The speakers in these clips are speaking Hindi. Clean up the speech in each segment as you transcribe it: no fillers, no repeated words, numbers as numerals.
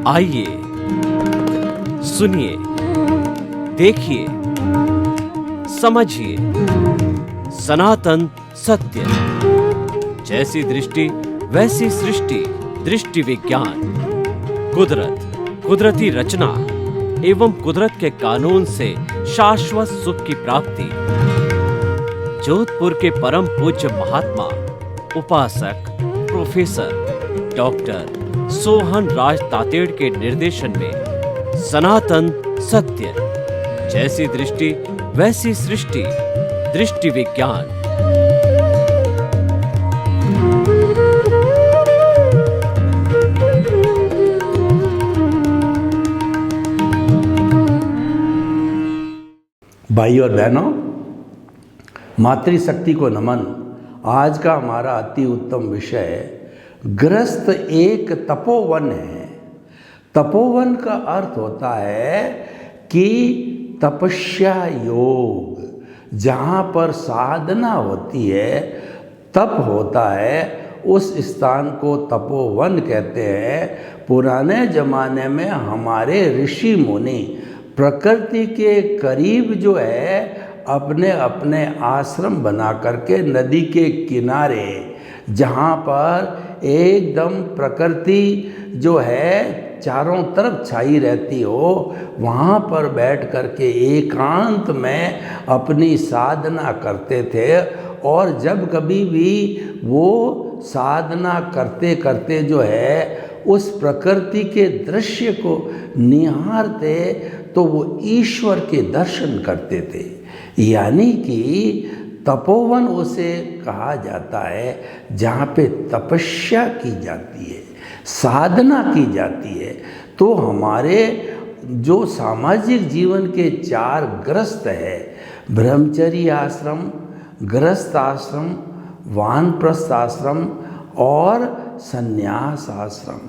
आइए सुनिए, देखिए, समझिए सनातन सत्य। जैसी दृष्टि वैसी सृष्टि, दृष्टि विज्ञान। कुदरत, कुदरती रचना एवं कुदरत के कानून से शाश्वत सुख की प्राप्ति। जोधपुर के परम पूज्य महात्मा उपासक प्रोफेसर डॉक्टर सोहन राज तातेड़ के निर्देशन में सनातन सत्य। जैसी दृष्टि वैसी सृष्टि, दृष्टि विज्ञान। भाई और बहनों, मातृशक्ति को नमन। आज का हमारा अति उत्तम विषय गृहस्थ एक तपोवन है। तपोवन का अर्थ होता है कि तपस्या योग, जहाँ पर साधना होती है, तप होता है, उस स्थान को तपोवन कहते हैं। पुराने ज़माने में हमारे ऋषि मुनि प्रकृति के करीब जो है अपने अपने आश्रम बना करके नदी के किनारे, जहाँ पर एकदम प्रकृति जो है चारों तरफ छाई रहती हो, वहाँ पर बैठ करके एकांत में अपनी साधना करते थे। और जब कभी भी वो साधना करते करते जो है उस प्रकृति के दृश्य को निहारते तो वो ईश्वर के दर्शन करते थे। यानी कि तपोवन उसे कहा जाता है जहाँ पे तपस्या की जाती है, साधना की जाती है। तो हमारे जो सामाजिक जीवन के चार ग्रस्त है, ब्रह्मचर्य आश्रम, गृहस्थ आश्रम, वानप्रस्थ आश्रम और संन्यास आश्रम।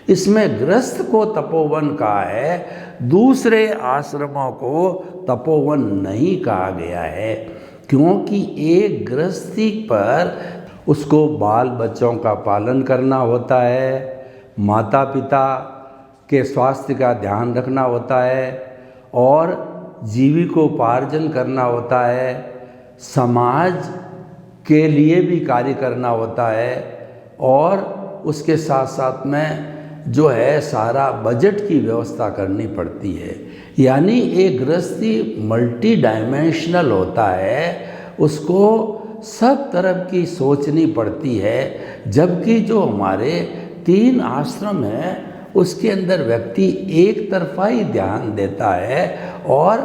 इसमें गृहस्थ को तपोवन कहा है, दूसरे आश्रमों को तपोवन नहीं कहा गया है, क्योंकि एक गृहस्थी पर उसको बाल बच्चों का पालन करना होता है, माता पिता के स्वास्थ्य का ध्यान रखना होता है और जीविकोपार्जन करना होता है, समाज के लिए भी कार्य करना होता है और उसके साथ साथ में जो है सारा बजट की व्यवस्था करनी पड़ती है। यानी एक गृहस्थी मल्टी डायमेंशनल होता है, उसको सब तरफ की सोचनी पड़ती है। जबकि जो हमारे 3 आश्रम हैं उसके अंदर व्यक्ति एक तरफा ही ध्यान देता है और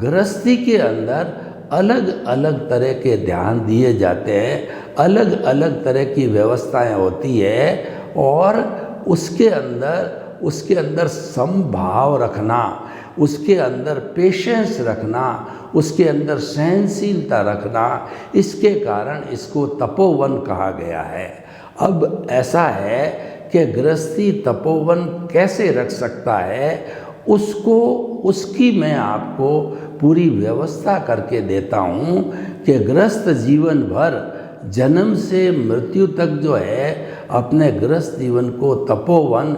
गृहस्थी के अंदर अलग अलग तरह के ध्यान दिए जाते हैं, अलग अलग तरह की व्यवस्थाएं होती है और उसके अंदर समभाव रखना, उसके अंदर पेशेंस रखना, उसके अंदर सहनशीलता रखना, इसके कारण इसको तपोवन कहा गया है। अब ऐसा है कि गृहस्थी तपोवन कैसे रख सकता है, उसकी मैं आपको पूरी व्यवस्था करके देता हूँ कि गृहस्थ जीवन भर जन्म से मृत्यु तक जो है अपने गृहस्थ जीवन को तपोवन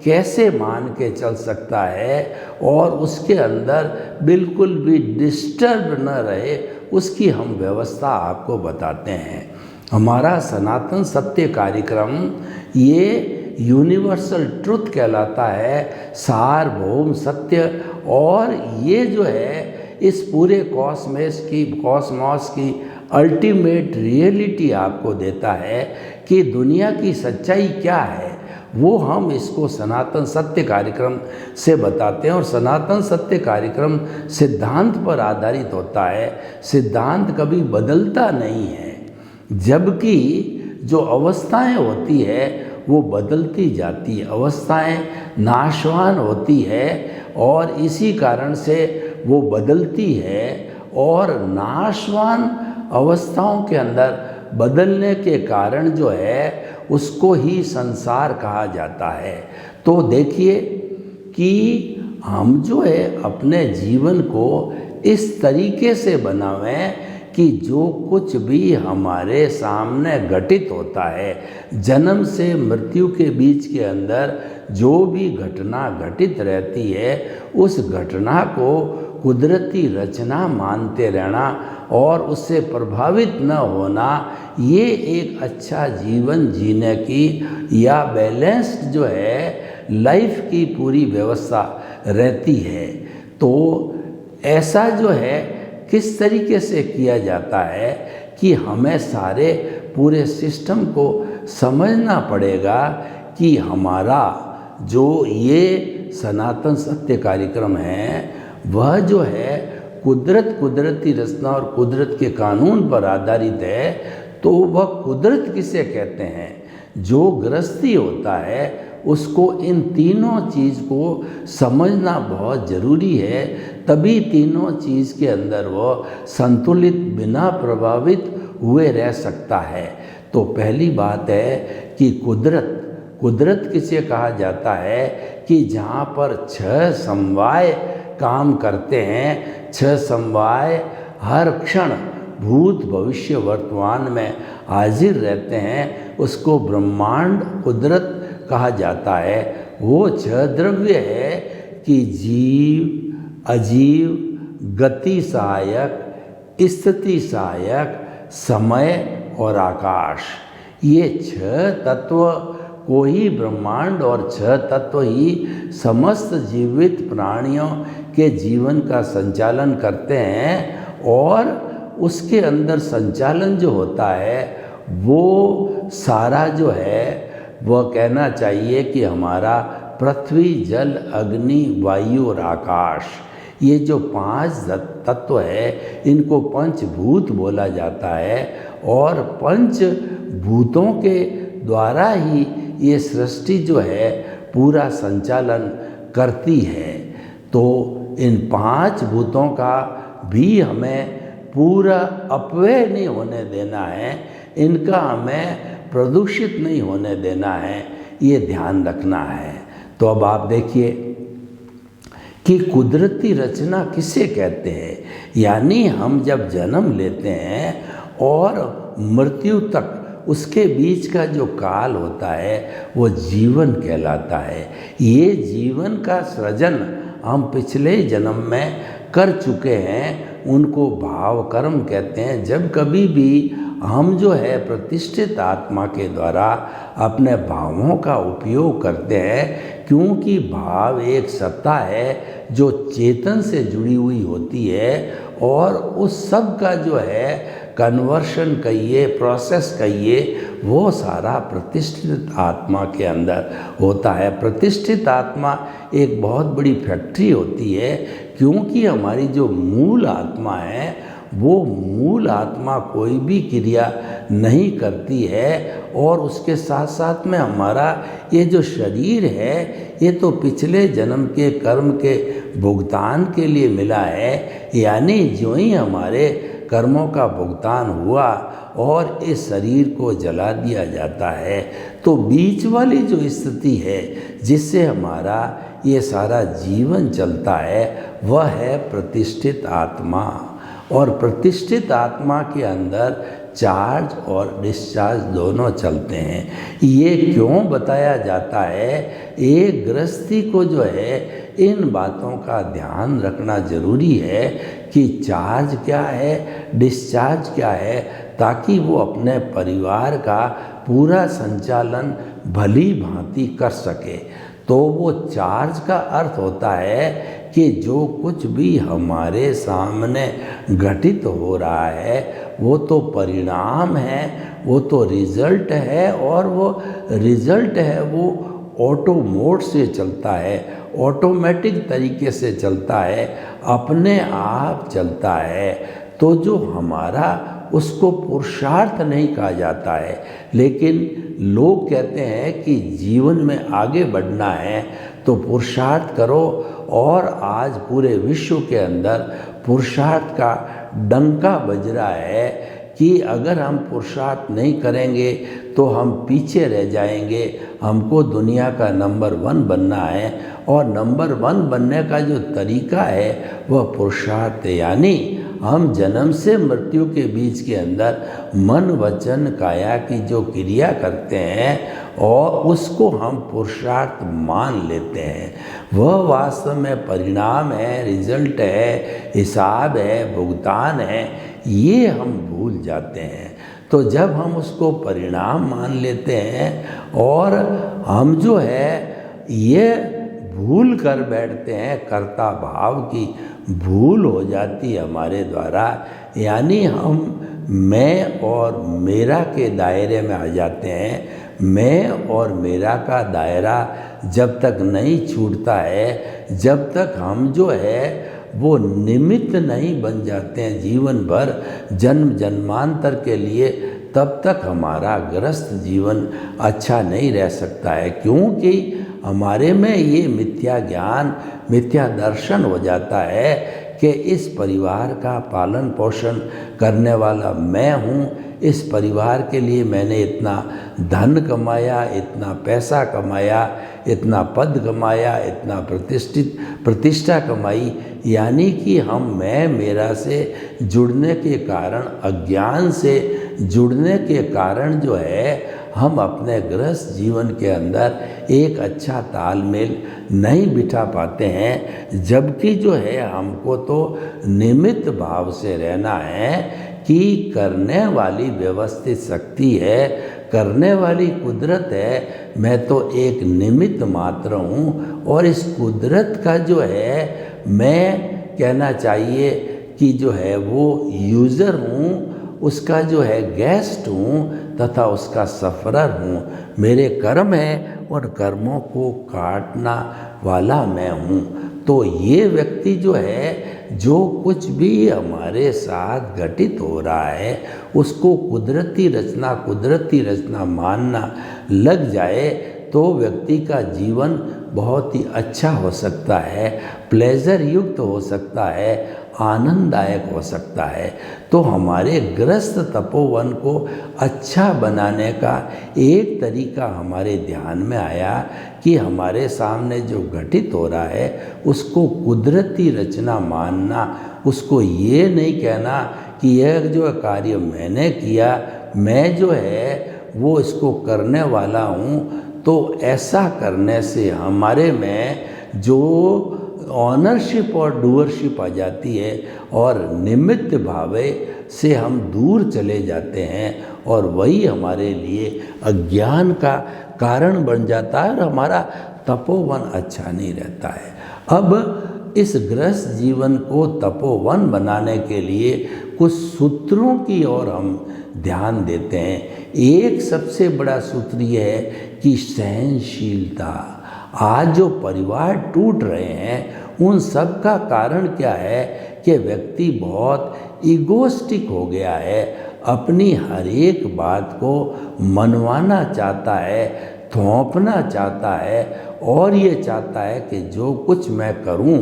कैसे मान के चल सकता है और उसके अंदर बिल्कुल भी डिस्टर्ब न रहे, उसकी हम व्यवस्था आपको बताते हैं। हमारा सनातन सत्य कार्यक्रम ये यूनिवर्सल ट्रुथ कहलाता है, सार्वभौम सत्य। और ये जो है इस पूरे कॉस्मॉस की अल्टीमेट रियलिटी आपको देता है कि दुनिया की सच्चाई क्या है, वो हम इसको सनातन सत्य कार्यक्रम से बताते हैं। और सनातन सत्य कार्यक्रम सिद्धांत पर आधारित होता है, सिद्धांत कभी बदलता नहीं है, जबकि जो अवस्थाएं होती है वो बदलती जाती है, अवस्थाएं नाशवान होती है और इसी कारण से वो बदलती है। और नाशवान अवस्थाओं के अंदर बदलने के कारण जो है उसको ही संसार कहा जाता है। तो देखिए कि हम जो है अपने जीवन को इस तरीके से बनावें कि जो कुछ भी हमारे सामने घटित होता है, जन्म से मृत्यु के बीच के अंदर जो भी घटना घटित रहती है, उस घटना को कुदरती रचना मानते रहना और उससे प्रभावित न होना, ये एक अच्छा जीवन जीने की या बैलेंस्ड जो है लाइफ की पूरी व्यवस्था रहती है। तो ऐसा जो है किस तरीके से किया जाता है कि हमें सारे पूरे सिस्टम को समझना पड़ेगा कि हमारा जो ये सनातन सत्य कार्यक्रम है वह जो है कुदरती रचना और कुदरत के कानून पर आधारित है। तो वह कुदरत किसे कहते हैं? जो गृहस्थी होता है उसको इन तीनों चीज़ को समझना बहुत ज़रूरी है, तभी तीनों चीज़ के अंदर वो संतुलित बिना प्रभावित हुए रह सकता है। तो पहली बात है कि कुदरत किसे कहा जाता है कि जहाँ पर 6 समवाय काम करते हैं, 6 समवाय हर क्षण भूत भविष्य वर्तमान में हाजिर रहते हैं, उसको ब्रह्मांड कुदरत कहा जाता है। वो 6 द्रव्य है कि जीव, अजीव, गति सहायक, स्थिति सहायक, समय और आकाश। ये 6 तत्व को ही ब्रह्मांड और 6 तत्व ही समस्त जीवित प्राणियों के जीवन का संचालन करते हैं। और उसके अंदर संचालन जो होता है वो सारा जो है वह कहना चाहिए कि हमारा पृथ्वी, जल, अग्नि, वायु और आकाश, ये जो 5 तत्व है इनको पंचभूत बोला जाता है। और पंचभूतों के द्वारा ही ये सृष्टि जो है पूरा संचालन करती है। तो इन 5 भूतों का भी हमें पूरा अपव्यय नहीं होने देना है, इनका हमें प्रदूषित नहीं होने देना है, ये ध्यान रखना है। तो अब आप देखिए कि कुदरती रचना किसे कहते हैं। यानी हम जब जन्म लेते हैं और मृत्यु तक उसके बीच का जो काल होता है वो जीवन कहलाता है। ये जीवन का सृजन हम पिछले जन्म में कर चुके हैं, उनको भाव कर्म कहते हैं। जब कभी भी हम जो है प्रतिष्ठित आत्मा के द्वारा अपने भावों का उपयोग करते हैं, क्योंकि भाव एक सत्ता है जो चेतन से जुड़ी हुई होती है और उस सब का जो है कन्वर्शन कहिए, प्रोसेस कहिए, वो सारा प्रतिष्ठित आत्मा के अंदर होता है। प्रतिष्ठित आत्मा एक बहुत बड़ी फैक्ट्री होती है, क्योंकि हमारी जो मूल आत्मा है वो मूल आत्मा कोई भी क्रिया नहीं करती है। और उसके साथ साथ में हमारा ये जो शरीर है ये तो पिछले जन्म के कर्म के भुगतान के लिए मिला है। यानी जो ही हमारे कर्मों का भुगतान हुआ और इस शरीर को जला दिया जाता है, तो बीच वाली जो स्थिति है जिससे हमारा ये सारा जीवन चलता है वह है प्रतिष्ठित आत्मा। और प्रतिष्ठित आत्मा के अंदर चार्ज और डिस्चार्ज दोनों चलते हैं। ये क्यों बताया जाता है? एक गृहस्थी को जो है इन बातों का ध्यान रखना जरूरी है कि चार्ज क्या है, डिस्चार्ज क्या है, ताकि वो अपने परिवार का पूरा संचालन भली भांति कर सके। तो वो चार्ज का अर्थ होता है कि जो कुछ भी हमारे सामने घटित हो रहा है वो तो परिणाम है, वो तो रिजल्ट है, और वो रिजल्ट है वो ऑटो मोड से चलता है, ऑटोमेटिक तरीके से चलता है, अपने आप चलता है। तो जो हमारा उसको पुरुषार्थ नहीं कहा जाता है, लेकिन लोग कहते हैं कि जीवन में आगे बढ़ना है तो पुरुषार्थ करो। और आज पूरे विश्व के अंदर पुरुषार्थ का डंका बज रहा है कि अगर हम पुरुषार्थ नहीं करेंगे तो हम पीछे रह जाएंगे। हमको दुनिया का नंबर 1 बनना है, और नंबर 1 बनने का जो तरीका है वह पुरुषार्थ है। यानी हम जन्म से मृत्यु के बीच के अंदर मन वचन काया की जो क्रिया करते हैं और उसको हम पुरुषार्थ मान लेते हैं, वह वास्तव में परिणाम है, रिजल्ट है, हिसाब है, भुगतान है, ये हम भूल जाते हैं। तो जब हम उसको परिणाम मान लेते हैं और हम जो है ये भूल कर बैठते हैं, कर्ता भाव की भूल हो जाती है हमारे द्वारा, यानी हम मैं और मेरा के दायरे में आ जाते हैं। मैं और मेरा का दायरा जब तक नहीं छूटता है, जब तक हम जो है वो निमित्त नहीं बन जाते हैं जीवन भर जन्म जन्मांतर के लिए, तब तक हमारा गृहस्थ जीवन अच्छा नहीं रह सकता है, क्योंकि हमारे में ये मिथ्या ज्ञान, मिथ्या दर्शन हो जाता है कि इस परिवार का पालन पोषण करने वाला मैं हूँ, इस परिवार के लिए मैंने इतना धन कमाया, इतना पैसा कमाया, इतना पद कमाया, इतना प्रतिष्ठा कमाई, यानी कि हम मैं मेरा से जुड़ने के कारण, अज्ञान से जुड़ने के कारण जो है हम अपने गृहस्थ जीवन के अंदर एक अच्छा तालमेल नहीं बिठा पाते हैं। जबकि जो है हमको तो निमित्त भाव से रहना है कि करने वाली व्यवस्थित शक्ति है, करने वाली कुदरत है, मैं तो एक निमित्त मात्र हूँ और इस कुदरत का जो है मैं कहना चाहिए कि जो है वो यूज़र हूँ, उसका जो है गेस्ट हूँ तथा उसका सफ़रर हूँ। मेरे कर्म हैं और कर्मों को काटना वाला मैं हूँ। तो ये व्यक्ति जो है जो कुछ भी हमारे साथ घटित हो रहा है उसको कुदरती रचना मानना लग जाए तो व्यक्ति का जीवन बहुत ही अच्छा हो सकता है, प्लेजर युक्त हो सकता है, आनंददायक हो सकता है। तो हमारे गृहस्थ तपोवन को अच्छा बनाने का एक तरीका हमारे ध्यान में आया कि हमारे सामने जो घटित हो रहा है उसको कुदरती रचना मानना, उसको ये नहीं कहना कि यह जो कार्य मैंने किया, मैं जो है वो इसको करने वाला हूँ। तो ऐसा करने से हमारे में जो ऑनरशिप और डूअरशिप आ जाती है और निमित्त भावे से हम दूर चले जाते हैं और वही हमारे लिए अज्ञान का कारण बन जाता है और हमारा तपोवन अच्छा नहीं रहता है। अब इस गृहस्थ जीवन को तपोवन बनाने के लिए कुछ सूत्रों की ओर हम ध्यान देते हैं। एक सबसे बड़ा सूत्र ये है कि सहनशीलता। आज जो परिवार टूट रहे हैं उन सब का कारण क्या है कि व्यक्ति बहुत ईगोस्टिक हो गया है, अपनी हर एक बात को मनवाना चाहता है, थोपना चाहता है और ये चाहता है कि जो कुछ मैं करूं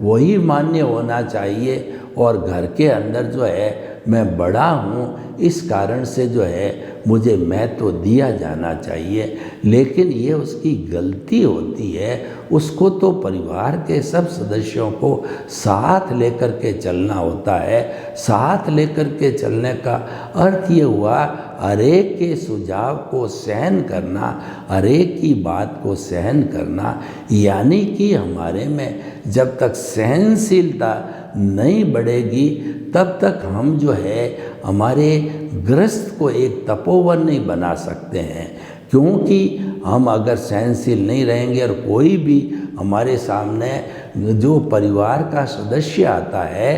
वही मान्य होना चाहिए और घर के अंदर जो है मैं बड़ा हूँ, इस कारण से जो है मुझे महत्व दिया जाना चाहिए। लेकिन ये उसकी गलती होती है। उसको तो परिवार के सब सदस्यों को साथ लेकर के चलना होता है। साथ लेकर के चलने का अर्थ ये हुआ हरेक के सुझाव को सहन करना, हरेक की बात को सहन करना, यानी कि हमारे में जब तक सहनशीलता नहीं बढ़ेगी तब तक हम जो है हमारे गृहस्थ को एक तपोवन नहीं बना सकते हैं। क्योंकि हम अगर सहनशील नहीं रहेंगे और कोई भी हमारे सामने जो परिवार का सदस्य आता है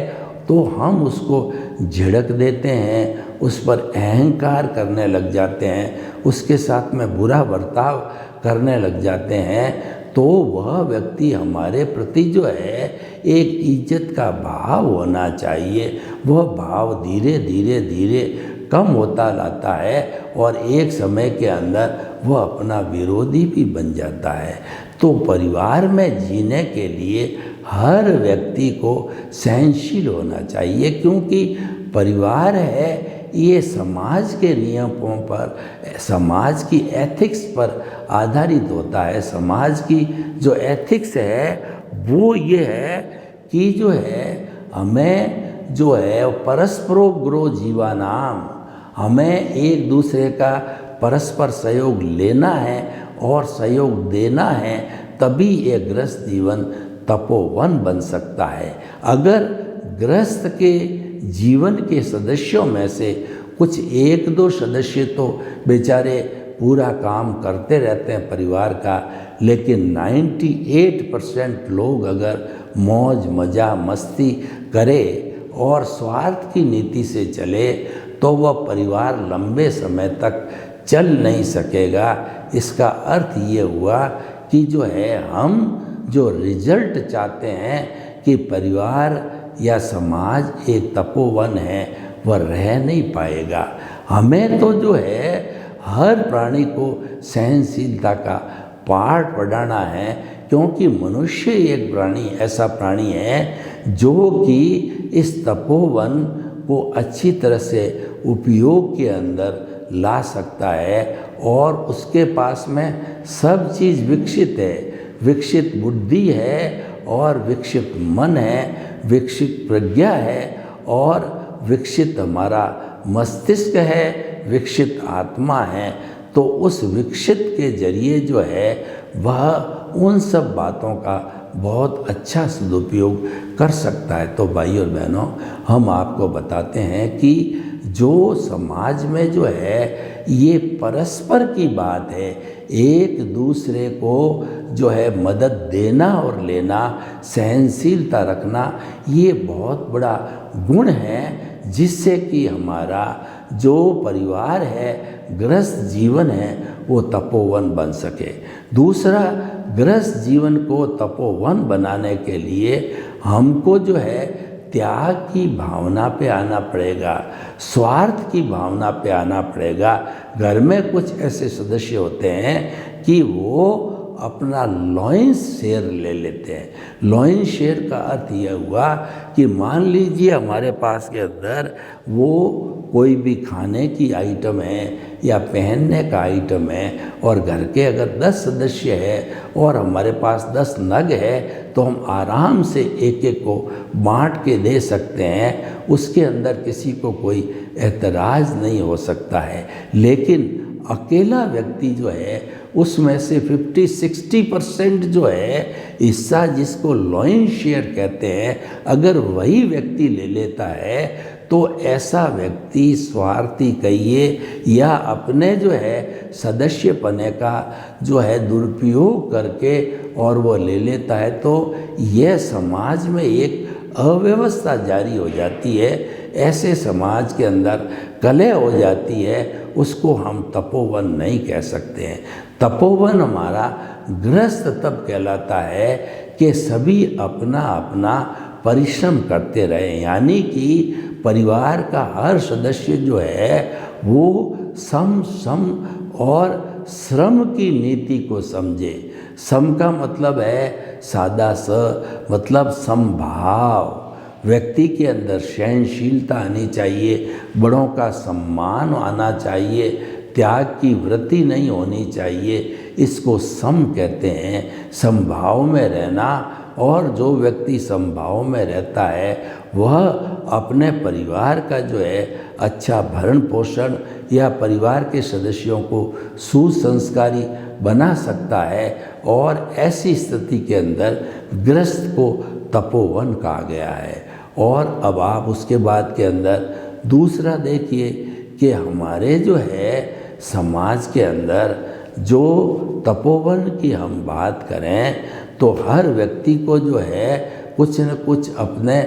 तो हम उसको झिड़क देते हैं, उस पर अहंकार करने लग जाते हैं, उसके साथ में बुरा बर्ताव करने लग जाते हैं, तो वह व्यक्ति हमारे प्रति जो है एक इज्जत का भाव होना चाहिए, वह भाव धीरे धीरे कम होता लाता है और एक समय के अंदर वह अपना विरोधी भी बन जाता है। तो परिवार में जीने के लिए हर व्यक्ति को सहनशील होना चाहिए, क्योंकि परिवार है ये समाज के नियमों पर, समाज की एथिक्स पर आधारित होता है। समाज की जो एथिक्स है वो ये है कि जो है हमें जो है परस्परो गुरो जीवानाम, हमें एक दूसरे का परस्पर सहयोग लेना है और सहयोग देना है, तभी ये गृहस्थ जीवन तपोवन बन सकता है। अगर गृहस्थ के जीवन के सदस्यों में से कुछ एक दो सदस्य तो बेचारे पूरा काम करते रहते हैं परिवार का, लेकिन 98% लोग अगर मौज मजा मस्ती करे और स्वार्थ की नीति से चले तो वह परिवार लंबे समय तक चल नहीं सकेगा। इसका अर्थ ये हुआ कि जो है हम जो रिजल्ट चाहते हैं कि परिवार या समाज एक तपोवन है, वह रह नहीं पाएगा। हमें तो जो है हर प्राणी को सहनशीलता का पाठ पढ़ाना है, क्योंकि मनुष्य एक प्राणी ऐसा प्राणी है जो कि इस तपोवन को अच्छी तरह से उपयोग के अंदर ला सकता है और उसके पास में सब चीज़ विकसित है, विकसित बुद्धि है और विकसित मन है, विकसित प्रज्ञा है और विकसित हमारा मस्तिष्क है, विकसित आत्मा है। तो उस विकसित के जरिए जो है वह उन सब बातों का बहुत अच्छा सदुपयोग कर सकता है। तो भाई और बहनों, हम आपको बताते हैं कि जो समाज में जो है ये परस्पर की बात है, एक दूसरे को जो है मदद देना और लेना, सहनशीलता रखना, ये बहुत बड़ा गुण है जिससे कि हमारा जो परिवार है, गृहस्थ जीवन है, वो तपोवन बन सके। दूसरा, गृहस्थ जीवन को तपोवन बनाने के लिए हमको जो है त्याग की भावना पे आना पड़ेगा, स्वार्थ की भावना पे आना पड़ेगा। घर में कुछ ऐसे सदस्य होते हैं कि वो अपना लॉयंस शेयर ले लेते हैं। लॉयंस शेयर का अर्थ यह हुआ कि मान लीजिए हमारे पास के अंदर वो कोई भी खाने की आइटम है या पहनने का आइटम है और घर के अगर 10 सदस्य है और हमारे पास 10 नग है तो हम आराम से एक एक को बांट के दे सकते हैं, उसके अंदर किसी को कोई एतराज़ नहीं हो सकता है। लेकिन अकेला व्यक्ति जो है उसमें से 50-60% जो है हिस्सा, जिसको लॉयन शेयर कहते हैं, अगर वही व्यक्ति ले लेता है तो ऐसा व्यक्ति स्वार्थी कहिए या अपने जो है सदस्य पने का जो है दुरुपयोग करके और वो ले लेता है, तो यह समाज में एक अव्यवस्था जारी हो जाती है। ऐसे समाज के अंदर कलह हो जाती है, उसको हम तपोवन नहीं कह सकते हैं। तपोवन हमारा गृहस्थ तब कहलाता है कि सभी अपना अपना परिश्रम करते रहे, यानी कि परिवार का हर सदस्य जो है वो सम और श्रम की नीति को समझे। सम का मतलब है सादा स, मतलब समभाव। व्यक्ति के अंदर सहनशीलता आनी चाहिए, बड़ों का सम्मान आना चाहिए, त्याग की वृत्ति नहीं होनी चाहिए। इसको सम कहते हैं, समभाव में रहना। और जो व्यक्ति समभाव में रहता है वह अपने परिवार का जो है अच्छा भरण पोषण या परिवार के सदस्यों को सुसंस्कारी बना सकता है। और ऐसी स्थिति के अंदर गृहस्थ को तपोवन कहा गया है। और अब आप उसके बाद के अंदर दूसरा देखिए कि हमारे जो है समाज के अंदर जो तपोवन की हम बात करें तो हर व्यक्ति को जो है कुछ न कुछ अपने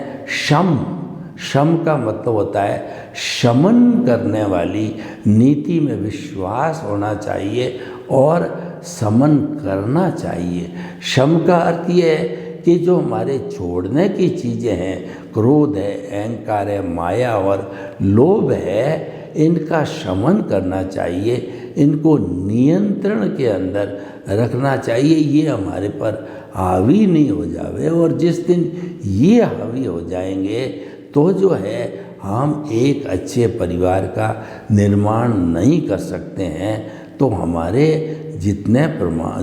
शम का मतलब होता है शमन करने वाली नीति में विश्वास होना चाहिए और समन करना चाहिए। शम का अर्थ ये है कि जो हमारे छोड़ने की चीज़ें हैं, क्रोध है, अहंकार है, माया और लोभ है, इनका शमन करना चाहिए, इनको नियंत्रण के अंदर रखना चाहिए। ये हमारे पर हावी नहीं हो जावे, और जिस दिन ये हावी हो जाएंगे तो जो है हम एक अच्छे परिवार का निर्माण नहीं कर सकते हैं। तो हमारे जितने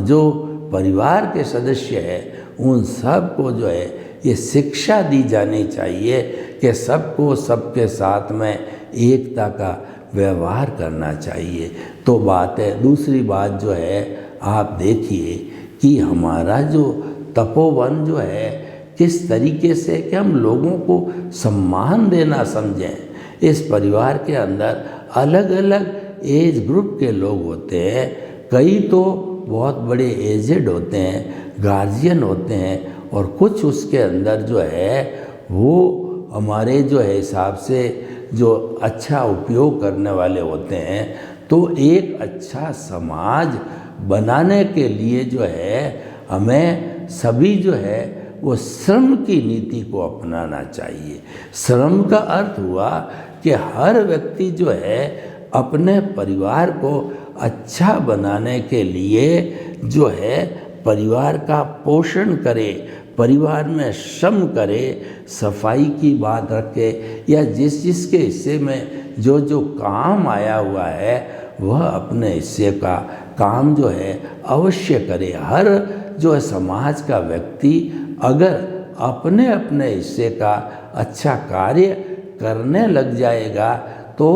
जो परिवार के सदस्य हैं उन सब को जो है ये शिक्षा दी जानी चाहिए कि सबको सबके साथ में एकता का व्यवहार करना चाहिए। तो बात है। दूसरी बात जो है, आप देखिए कि हमारा जो तपोवन जो है किस तरीके से कि हम लोगों को सम्मान देना समझें। इस परिवार के अंदर अलग अलग एज ग्रुप के लोग होते हैं, कई तो बहुत बड़े एजेड होते हैं, गार्जियन होते हैं, और कुछ उसके अंदर जो है वो हमारे जो है हिसाब से जो अच्छा उपयोग करने वाले होते हैं। तो एक अच्छा समाज बनाने के लिए जो है हमें सभी जो है वो श्रम की नीति को अपनाना चाहिए। श्रम का अर्थ हुआ कि हर व्यक्ति जो है अपने परिवार को अच्छा बनाने के लिए जो है परिवार का पोषण करे, परिवार में श्रम करे, सफाई की बात रखे, या जिसके हिस्से में जो जो काम आया हुआ है वह अपने हिस्से का काम जो है अवश्य करे। हर जो है समाज का व्यक्ति अगर अपने अपने हिस्से का अच्छा कार्य करने लग जाएगा तो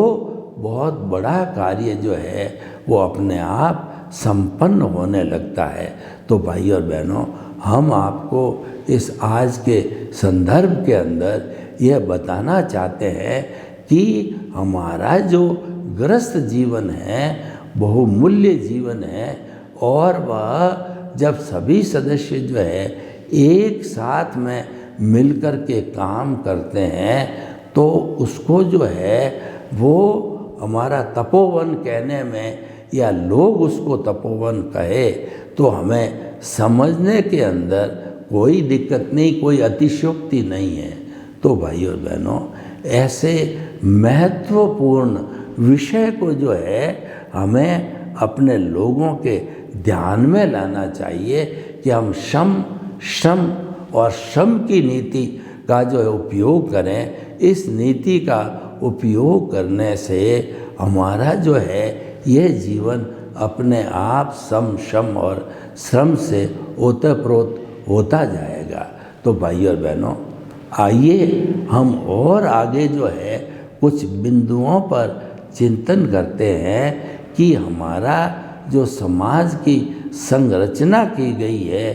बहुत बड़ा कार्य जो है वो अपने आप संपन्न होने लगता है। तो भाई और बहनों, हम आपको इस आज के संदर्भ के अंदर यह बताना चाहते हैं कि हमारा जो गृहस्थ जीवन है बहुमूल्य जीवन है, और वह जब सभी सदस्य जो है एक साथ में मिलकर के काम करते हैं तो उसको जो है वो हमारा तपोवन कहने में, या लोग उसको तपोवन कहे तो हमें समझने के अंदर कोई दिक्कत नहीं, कोई अतिशयोक्ति नहीं है। तो भाई और बहनों, ऐसे महत्वपूर्ण विषय को जो है हमें अपने लोगों के ध्यान में लाना चाहिए कि हम श्रम और श्रम की नीति का जो है उपयोग करें। इस नीति का उपयोग करने से हमारा जो है यह जीवन अपने आप श्रम और श्रम से ओतप्रोत होता जाएगा। तो भाई और बहनों, आइए हम और आगे जो है कुछ बिंदुओं पर चिंतन करते हैं कि हमारा जो समाज की संरचना की गई है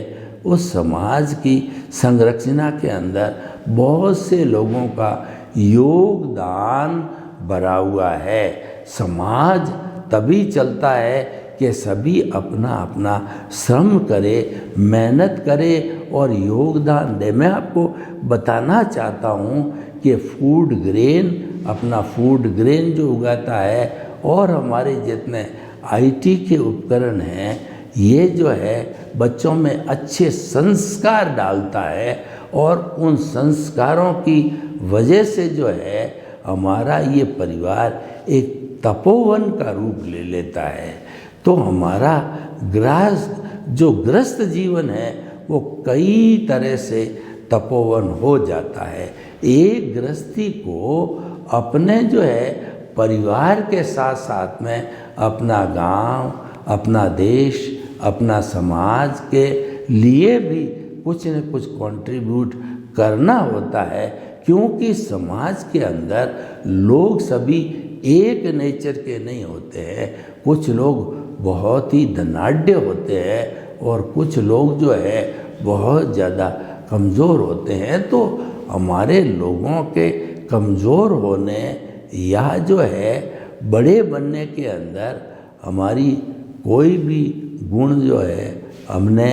उस समाज की संरचना के अंदर बहुत से लोगों का योगदान भरा हुआ है। समाज तभी चलता है कि सभी अपना अपना श्रम करे, मेहनत करे और योगदान दे। मैं आपको बताना चाहता हूँ कि अपना फूड ग्रेन जो उगाता है और हमारे जितने IT के उपकरण हैं ये जो है बच्चों में अच्छे संस्कार डालता है, और उन संस्कारों की वजह से जो है हमारा ये परिवार एक तपोवन का रूप ले लेता है। तो हमारा गृहस्थ जीवन है वो कई तरह से तपोवन हो जाता है। एक गृहस्थी को अपने जो है परिवार के साथ साथ में अपना गांव, अपना देश, अपना समाज के लिए भी कुछ न कुछ कंट्रीब्यूट करना होता है, क्योंकि समाज के अंदर लोग सभी एक नेचर के नहीं होते हैं। कुछ लोग बहुत ही धनाढ्य होते हैं और कुछ लोग जो है बहुत ज़्यादा कमज़ोर होते हैं। तो हमारे लोगों के कमज़ोर होने या जो है बड़े बनने के अंदर हमारी कोई भी गुण जो है हमने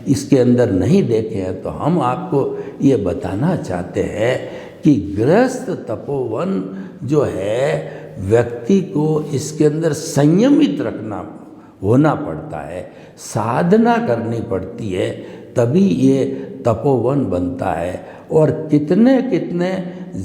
इसके अंदर नहीं देखे हैं। तो हम आपको ये बताना चाहते हैं कि गृहस्थ तपोवन जो है व्यक्ति को इसके अंदर संयमित होना पड़ता है, साधना करनी पड़ती है, तभी ये तपोवन बनता है। और कितने कितने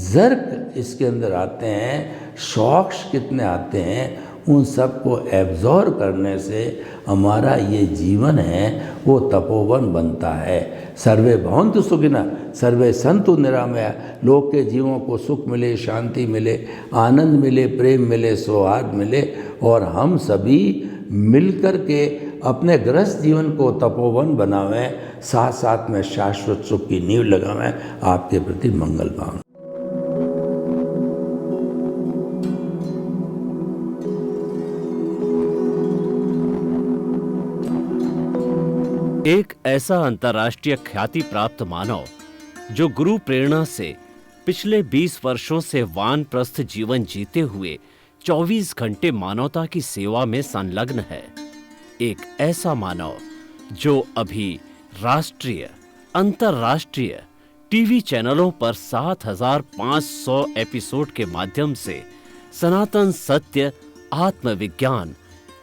ज़र्क इसके अंदर आते हैं, शौक़ कितने आते हैं, उन सब को एब्जॉर्व करने से हमारा ये जीवन है वो तपोवन बनता है। सर्वे भवन्तु सुखिनः, सर्वे सन्तु निरामया। लोग के जीवों को सुख मिले, शांति मिले, आनंद मिले, प्रेम मिले, सौहार्द मिले, और हम सभी मिलकर के अपने गृहस्थ जीवन को तपोवन बनावें, साथ साथ में शाश्वत सुख की नींव लगावें। आपके प्रति मंगल भावना। एक ऐसा अंतर्राष्ट्रीय ख्याति प्राप्त मानव जो गुरु प्रेरणा से पिछले 20 वर्षों से वानप्रस्थ जीवन जीते हुए 24 घंटे मानवता की सेवा में संलग्न है। एक ऐसा मानव जो अभी राष्ट्रीय, अंतर्राष्ट्रीय टीवी चैनलों पर 7,500 एपिसोड के माध्यम से सनातन सत्य, आत्मविज्ञान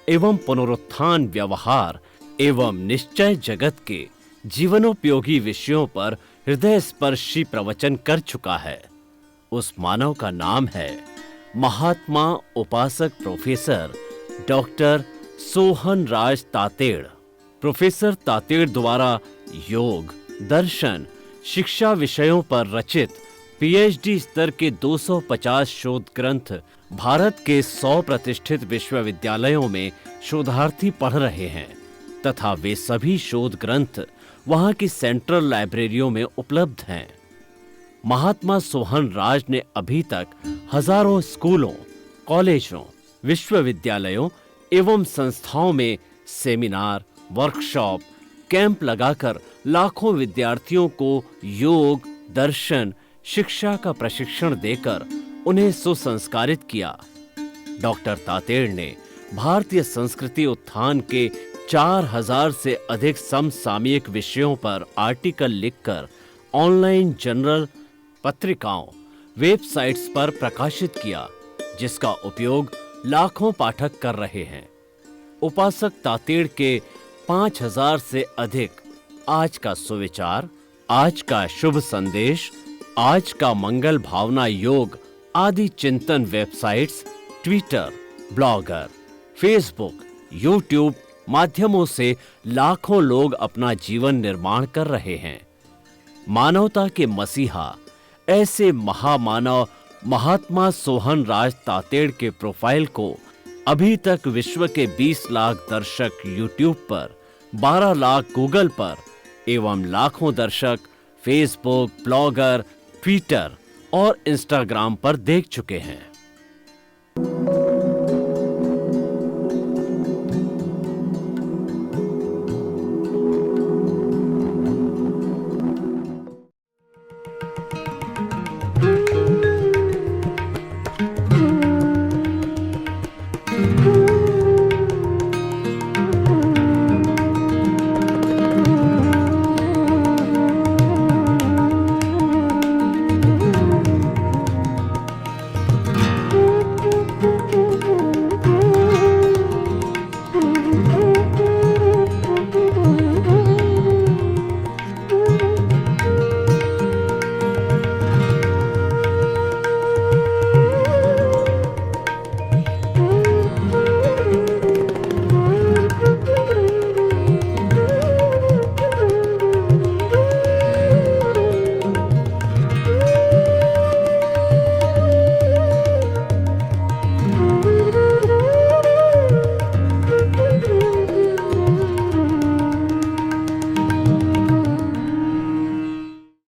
एवं पुनरुत्थान, व्यवहार एवं निश्चय जगत के जीवनोपयोगी विषयों पर हृदय स्पर्शी प्रवचन कर चुका है। उस मानव का नाम है महात्मा उपासक प्रोफेसर डॉक्टर सोहन राज तातेड़। प्रोफेसर तातेड़ द्वारा योग, दर्शन, शिक्षा विषयों पर रचित पीएचडी स्तर के 250 शोध ग्रंथ भारत के 100 प्रतिष्ठित विश्वविद्यालयों में शोधार्थी पढ़ रहे हैं तथा वे सभी शोध ग्रंथ वहां की सेंट्रल लाइब्रेरियों में उपलब्ध हैं। महात्मा सोहन राज ने अभी तक हजारों स्कूलों, कॉलेजों, विश्वविद्यालयों एवं संस्थाओं में सेमिनार, वर्कशॉप, कैंप लगाकर लाखों विद्यार्थियों को योग, दर्शन, शिक्षा का प्रशिक्षण देकर उन्हें सुसंस्कारित किया। डॉक्टर तातेड़ ने भारतीय संस्कृति उत्थान के 4000 से अधिक समसामयिक विषयों पर आर्टिकल लिखकर ऑनलाइन जर्नल, पत्रिकाओं, वेबसाइट्स पर प्रकाशित किया, जिसका उपयोग लाखों पाठक कर रहे हैं। उपासक तातेड़ के 5000 से अधिक आज का सुविचार, आज का शुभ संदेश, आज का मंगल भावना योग आदि चिंतन websites, Twitter, blogger, Facebook, YouTube माध्यमों से लाखों लोग अपना जीवन निर्माण कर रहे हैं। मानवता के मसीहा ऐसे महामानव महात्मा सोहन राज तातेड़ के प्रोफाइल को अभी तक विश्व के 20 लाख दर्शक यूट्यूब पर, 12 लाख गूगल पर एवं लाखों दर्शक फेसबुक, ब्लॉगर, ट्विटर और इंस्टाग्राम पर देख चुके हैं।